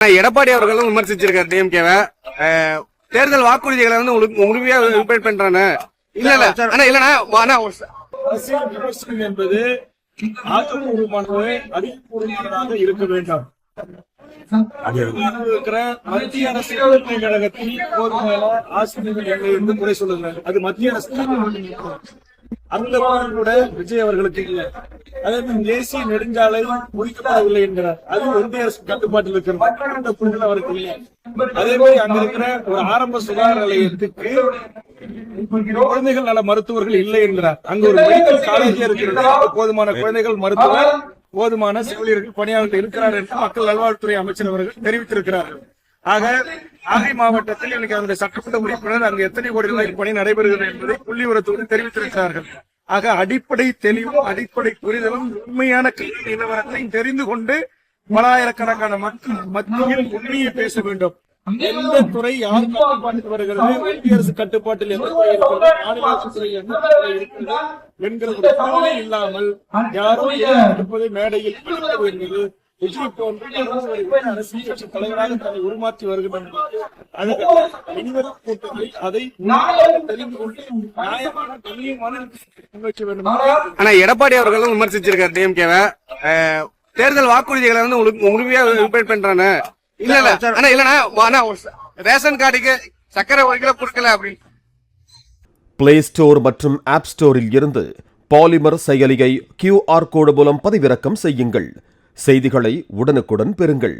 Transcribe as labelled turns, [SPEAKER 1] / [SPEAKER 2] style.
[SPEAKER 1] எடப்பாடி அவர்களும் விமர்சிச்சிருக்காரு டிஎம்கேவை. தேர்தல் வாக்குறுதிகளை வந்து உங்களுக்கு முழுமையா இம்ப்ளிமெண்ட் பண்றானே.
[SPEAKER 2] அரசியல் விமர்சனம் என்பது ஆக்கப்பூர்வமானது, அதிகபூர்வமானதாக இருக்க வேண்டாம். இருக்கிற மத்திய அரசு கழகத்தில் போதுமான ஆசிரியர்கள் என்று குறை சொல்லுங்க. அது மத்திய அரசு. அந்த கூட விஜய் அவர்களுக்கு இல்லை. அதே தேசிய நெடுஞ்சாலை முடிக்கப்படவில்லை என்கிறார். அது ஒன்றிய அரசு கட்டுப்பாட்டில் இருக்கிறது. அந்த புரிதல் அவருக்கு இல்லை. அதே மாதிரி அங்க இருக்கிற ஒரு ஆரம்ப சுகாதார நிலையத்துக்கு குழந்தைகள் நல மருத்துவர்கள் இல்லை என்கிறார். அங்க ஒரு மெடிக்கல் காலேஜ் இருக்கிறது. போதுமான குழந்தைகள் மருத்துவர், போதுமான செவிலியர்கள் பணியாளர்கள் இருக்கிறார் என்று மக்கள் நல்வாழ்வுத்துறை அமைச்சர் அவர்கள் தெரிவித்திருக்கிறார்கள். ஆக நாகை மாவட்டத்தில் எனக்கு அந்த சட்டமன்ற உறுப்பினர் அங்கு எத்தனை கோடி ரூபாய் பணி நடைபெறுகிறது என்பதை புள்ளிவிவரத்தோடு தெரிவித்திருக்கிறார்கள். ஆக அடிப்படை தெளிவும் அடிப்படை புரிதலும் உண்மையான கல்வி நிலவரத்தை தெரிந்து கொண்டு பலாயிரக்கணக்கான மக்கள் மத்தியில் உண்மையை பேச வேண்டும். எந்த துறை யார் கட்டுப்பாட்டில் வருகிறது, ஒன்றிய அரசு கட்டுப்பாட்டில் எந்த துறை இருக்கிறது, மாநில அரசு துறை எந்த துறை இருக்கிறது என்கிற ஒரு கவலை இல்லாமல் யாரோ இருப்பதை மேடையில் என்பது விஜய் போன்ற அரசியல் கட்சி தலைவராக தன்னை உருமாற்றி வருகிறது. அதை தெரிந்து கொண்டு நியாயமான கண்ணியமான முன்வைக்க வேண்டும்.
[SPEAKER 1] ஆனா எடப்பாடி அவர்களும் விமர்சிச்சிருக்காரு டிஎம்கேவை. தேர்தல் வாக்குறுதிகளை வந்து உங்களுக்கு முழுமையா இம்ப்ளிமெண்ட் பண்றானே. ரேஷன் கார்டுக்கு சக்கரை ஒரு கிலோ கொடுக்கல அப்படின்னு.
[SPEAKER 3] பிளே ஸ்டோர் மற்றும் ஆப் ஸ்டோரில் இருந்து பாலிமர் செயலியை QR கோடு மூலம் பதிவிறக்கம் செய்யுங்கள். செய்திகளை உடனுக்குடன் பெறுங்கள்.